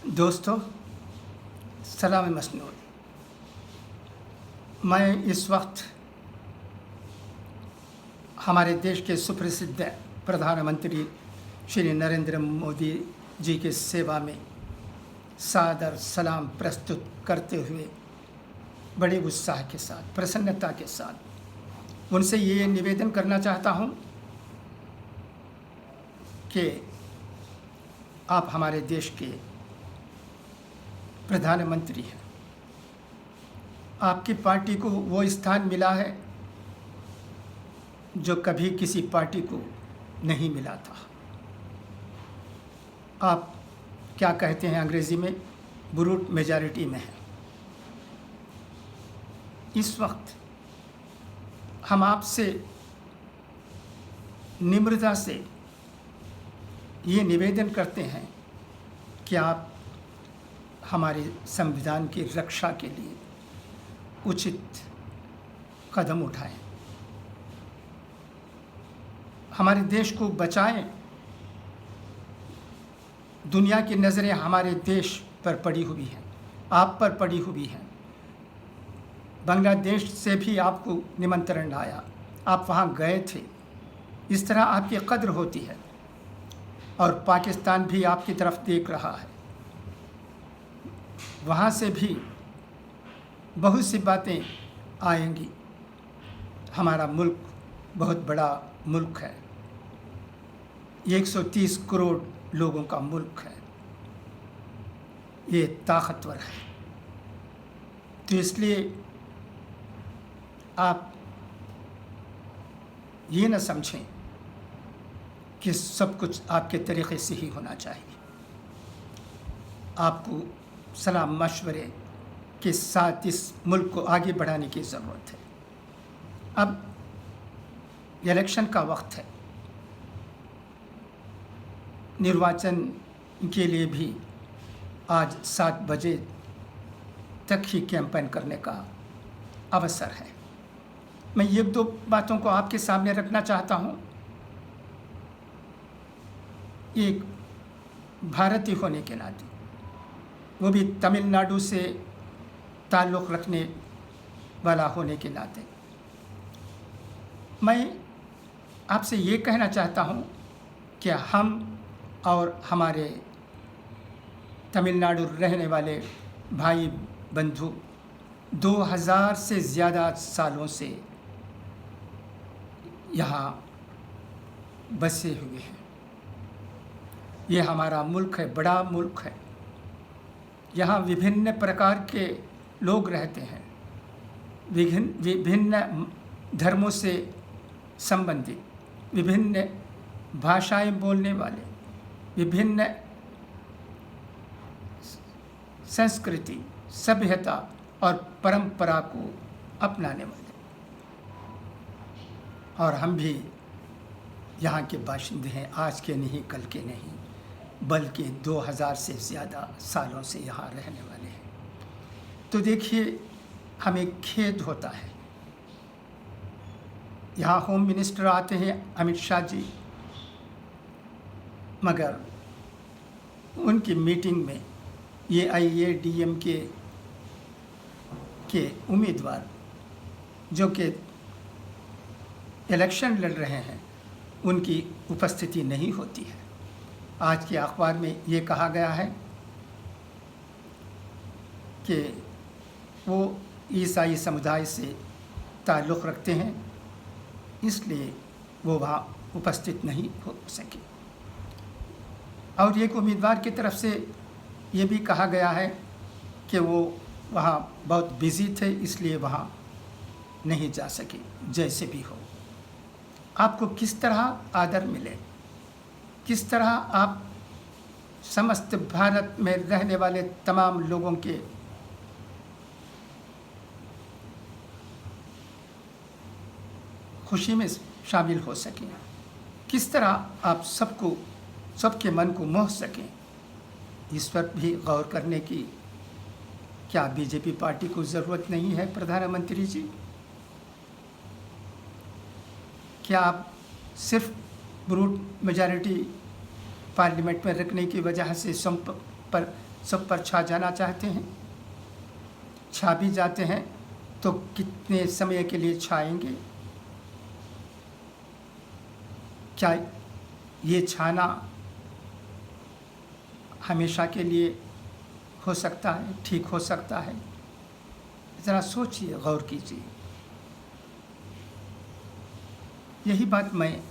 दोस्तों, सलाम मसनून। मैं इस वक्त हमारे देश के सुप्रसिद्ध प्रधानमंत्री श्री नरेंद्र मोदी जी के सेवा में सादर सलाम प्रस्तुत करते हुए बड़े उत्साह के साथ, प्रसन्नता के साथ उनसे ये निवेदन करना चाहता हूँ कि आप हमारे देश के प्रधानमंत्री हैं। आपकी पार्टी को वो स्थान मिला है जो कभी किसी पार्टी को नहीं मिला था। आप क्या कहते हैं अंग्रेज़ी में, ब्रूट मेजॉरिटी में हैं। इस वक्त हम आपसे निम्रता से ये निवेदन करते हैं कि आप हमारे संविधान की रक्षा के लिए उचित कदम उठाएं, हमारे देश को बचाएं। दुनिया की नज़रें हमारे देश पर पड़ी हुई हैं, आप पर पड़ी हुई हैं। बांग्लादेश से भी आपको निमंत्रण आया, आप वहाँ गए थे। इस तरह आपकी कद्र होती है और पाकिस्तान भी आपकी तरफ देख रहा है। वहाँ से भी बहुत सी बातें आएंगी। हमारा मुल्क बहुत बड़ा मुल्क है, 130 करोड़ लोगों का मुल्क है, ये ताकतवर है। तो इसलिए आप ये न समझें कि सब कुछ आपके तरीक़े से ही होना चाहिए। आपको सलाह मशवरे के साथ इस मुल्क को आगे बढ़ाने की ज़रूरत है। अब इलेक्शन का वक्त है, निर्वाचन के लिए भी आज 7 बजे तक ही कैंपेन करने का अवसर है। मैं एक दो बातों को आपके सामने रखना चाहता हूँ। एक भारतीय होने के नाते, वो भी तमिलनाडु से ताल्लुक़ रखने वाला होने के नाते, मैं आपसे ये कहना चाहता हूँ कि हम और हमारे तमिलनाडु रहने वाले भाई बंधु 2000 से ज़्यादा सालों से यहाँ बसे हुए हैं। ये हमारा मुल्क है, बड़ा मुल्क है। यहाँ विभिन्न प्रकार के लोग रहते हैं, विभिन्न धर्मों से संबंधित, विभिन्न भाषाएं बोलने वाले, विभिन्न संस्कृति, सभ्यता और परंपरा को अपनाने वाले, और हम भी यहाँ के बाशिंदे हैं। आज के नहीं, कल के नहीं, बल्कि 2000 से ज़्यादा सालों से यहाँ रहने वाले हैं। तो देखिए, हमें खेद होता है, यहाँ होम मिनिस्टर आते हैं अमित शाह जी, मगर उनकी मीटिंग में AIADMK के उम्मीदवार जो कि इलेक्शन लड़ रहे हैं, उनकी उपस्थिति नहीं होती है। आज के अखबार में ये कहा गया है कि वो ईसाई समुदाय से ताल्लुक़ रखते हैं, इसलिए वो वहाँ उपस्थित नहीं हो सके। और एक उम्मीदवार की तरफ से ये भी कहा गया है कि वो वहाँ बहुत बिज़ी थे, इसलिए वहाँ नहीं जा सके। जैसे भी हो, आपको किस तरह आदर मिले, किस तरह आप समस्त भारत में रहने वाले तमाम लोगों के खुशी में शामिल हो सकें, किस तरह आप सबके मन को मोह सकें, इस पर भी गौर करने की क्या बीजेपी पार्टी को ज़रूरत नहीं है? प्रधानमंत्री जी, क्या आप सिर्फ ब्रूट मेजॉरिटी पार्लियामेंट में रखने की वजह से सब पर सब पर छा जाना चाहते हैं। छा भी जाते हैं तो कितने समय के लिए छाएंगे? क्या ये छाना हमेशा के लिए हो सकता है, ठीक हो सकता है? ज़रा सोचिए, गौर कीजिए। यही बात मैं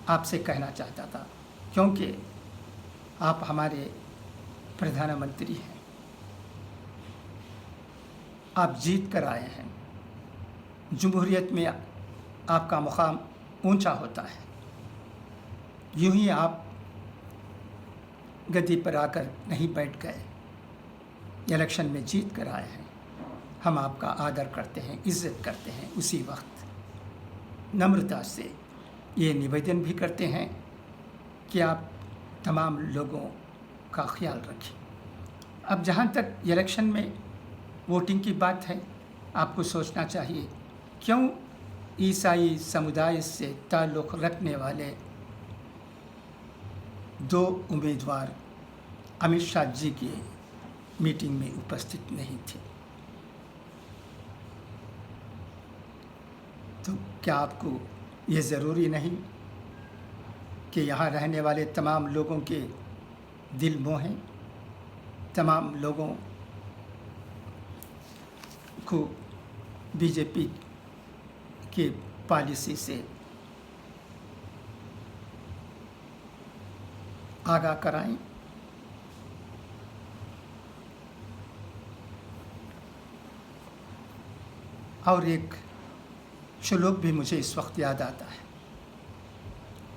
आपसे कहना चाहता था, क्योंकि आप हमारे प्रधानमंत्री हैं, आप जीत कर आए हैं। जमहूरियत में आपका मुकाम ऊंचा होता है। यूं ही आप गद्दी पर आकर नहीं बैठ गए, इलेक्शन में जीत कर आए हैं। हम आपका आदर करते हैं, इज़्ज़त करते हैं। उसी वक्त नम्रता से ये निवेदन भी करते हैं कि आप तमाम लोगों का ख्याल रखें। अब जहाँ तक इलेक्शन में वोटिंग की बात है, आपको सोचना चाहिए क्यों ईसाई समुदाय से ताल्लुक़ रखने वाले 2 उम्मीदवार अमित शाह जी की मीटिंग में उपस्थित नहीं थे। तो क्या आपको ये ज़रूरी नहीं कि यहाँ रहने वाले तमाम लोगों के दिल मोहें, तमाम लोगों को बीजेपी के पॉलिसी से आगाह कराएं? और एक श्लोक भी मुझे इस वक्त याद आता है।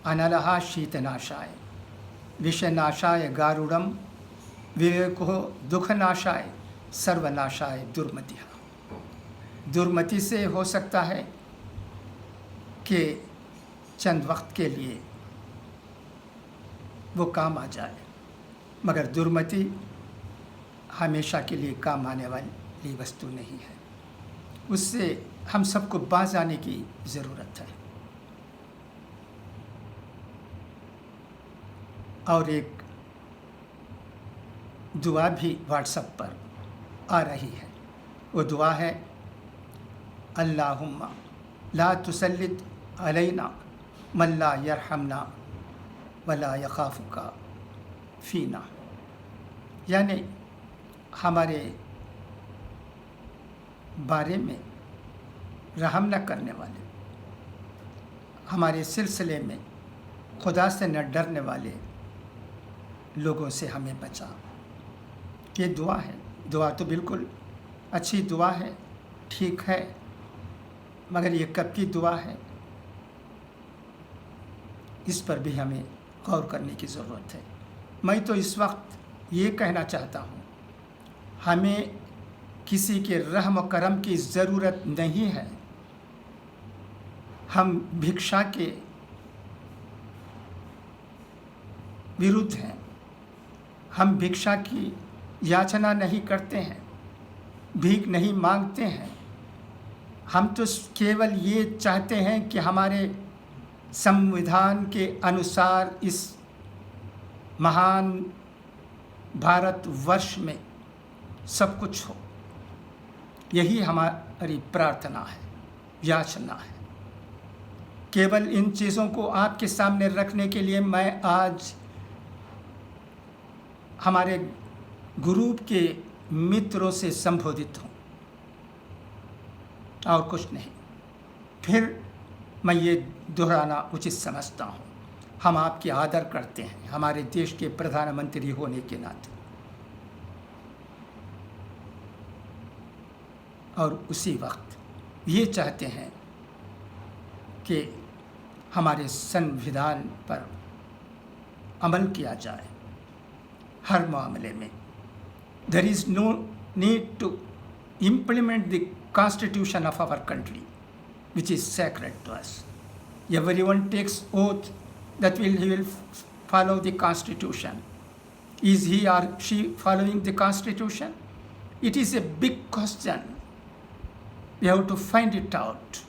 अनलहा शीतनाशाय विषनाशाय गारुड़म विवेको दुखनाशाय सर्वनाशाय दुर्मतिः। दुर्मति से हो सकता है कि चंद वक्त के लिए वो काम आ जाए, मगर दुर्मति हमेशा के लिए काम आने वाली वस्तु नहीं है। उससे हम सबको बाज आने की ज़रूरत है। और एक दुआ भी व्हाट्सएप पर आ रही है। वो दुआ है, अल्लाहुम्मा ला तुसल्लित अलैना मन ला यरहमना वला यखाफुका फीना। यानी हमारे बारे में रहम न करने वाले, हमारे सिलसिले में खुदा से न डरने वाले लोगों से हमें बचा। ये दुआ है। दुआ तो बिल्कुल अच्छी दुआ है, ठीक है, मगर ये कब की दुआ है, इस पर भी हमें गौर करने की ज़रूरत है। मैं तो इस वक्त ये कहना चाहता हूँ, हमें किसी के रहम करम की ज़रूरत नहीं है। हम भिक्षा के विरुद्ध हैं। हम भिक्षा की याचना नहीं करते हैं, भीख नहीं मांगते हैं। हम तो केवल ये चाहते हैं कि हमारे संविधान के अनुसार इस महान भारतवर्ष में सब कुछ हो। यही हमारी प्रार्थना है, याचना है। केवल इन चीज़ों को आपके सामने रखने के लिए मैं आज हमारे ग्रुप के मित्रों से संबोधित हूँ और कुछ नहीं। फिर मैं ये दोहराना उचित समझता हूँ। हम आपकी आदर करते हैं हमारे देश के प्रधानमंत्री होने के नाते, और उसी वक्त ये चाहते हैं कि हमारे संविधान पर अमल किया जाए हर मामले में। There is no need to implement the constitution of our country, which is sacred to us. Everyone takes oath that he will follow the constitution. Is he or she following the constitution? It is a big question. We have to find it out.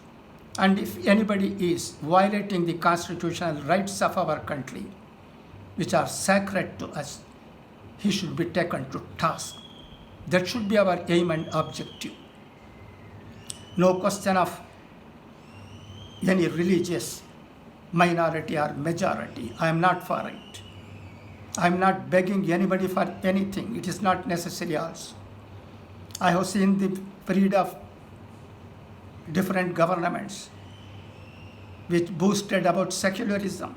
And if anybody is violating the constitutional rights of our country, which are sacred to us, he should be taken to task. That should be our aim and objective. No question of any religious minority or majority. I am not for it. I am not begging anybody for anything. It is not necessary also. I have seen the period of different governments which boasted about secularism.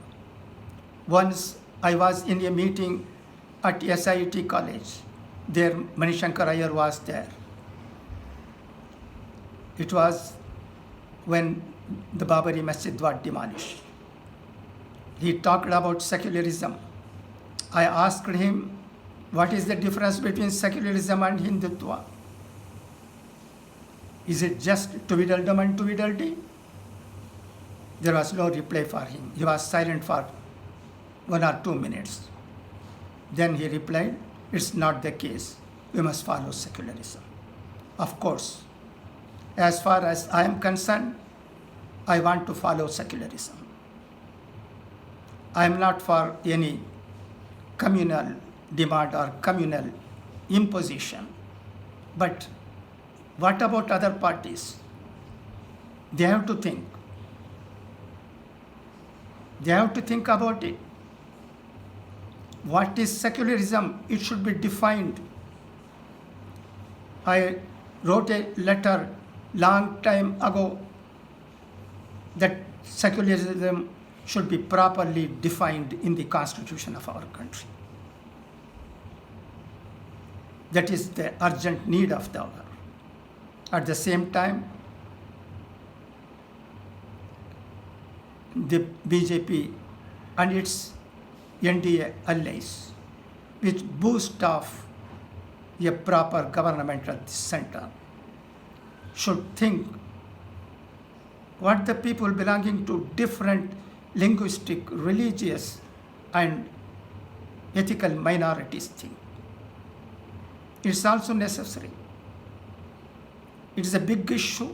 Once I was in a meeting at SIT college. There Manishankar Iyer was there. It was when the Babari Masjid was demolished. He talked about secularism. I asked him, what is the difference between secularism and Hindutva? Is it just Tweedledum and Tweedledee? There was no reply for him. He was silent for 1 or 2 minutes. Then he replied, it's not the case. We must follow secularism. Of course, as far as I am concerned, I want to follow secularism. I am not for any communal demand or communal imposition. But what about other parties? They have to think. They have to think about it. What is secularism? It should be defined. I wrote a letter long time ago that secularism should be properly defined in the constitution of our country. That is the urgent need of the hour. At the same time, the BJP and its NDA allies, which boost off a proper government at the center, should think what the people belonging to different linguistic, religious, and ethical minorities think. It's also necessary. It is a big issue.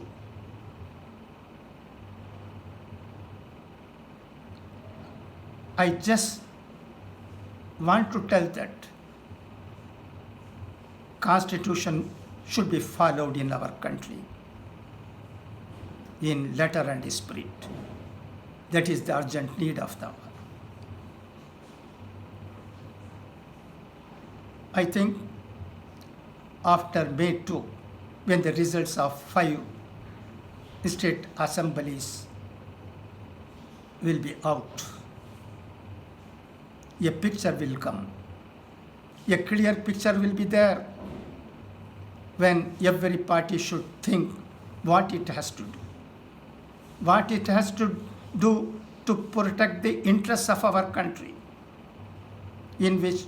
I just want to tell that Constitution should be followed in our country in letter and spirit. That is the urgent need of the hour. I think after May 2, when the results of 5 state assemblies will be out, a picture will come. A clear picture will be there when every party should think what it has to do. What it has to do to protect the interests of our country, in which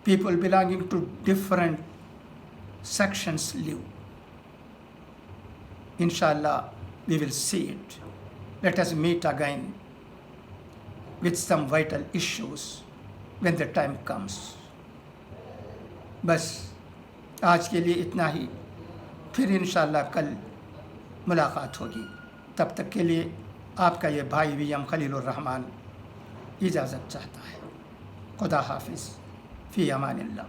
people belonging to different sections live. Inshallah, we will see it. Let us meet again with some vital issues when the time comes. बस आज के लिए इतना ही. फिर इंशाअल्लाह कल मुलाकात होगी. तब तक के लिए आपका ये भाई वीएम खलीलुर रहमान इजाज़त चाहता है. खुदा हाफिज़. फ़ी अमानिल्लाह.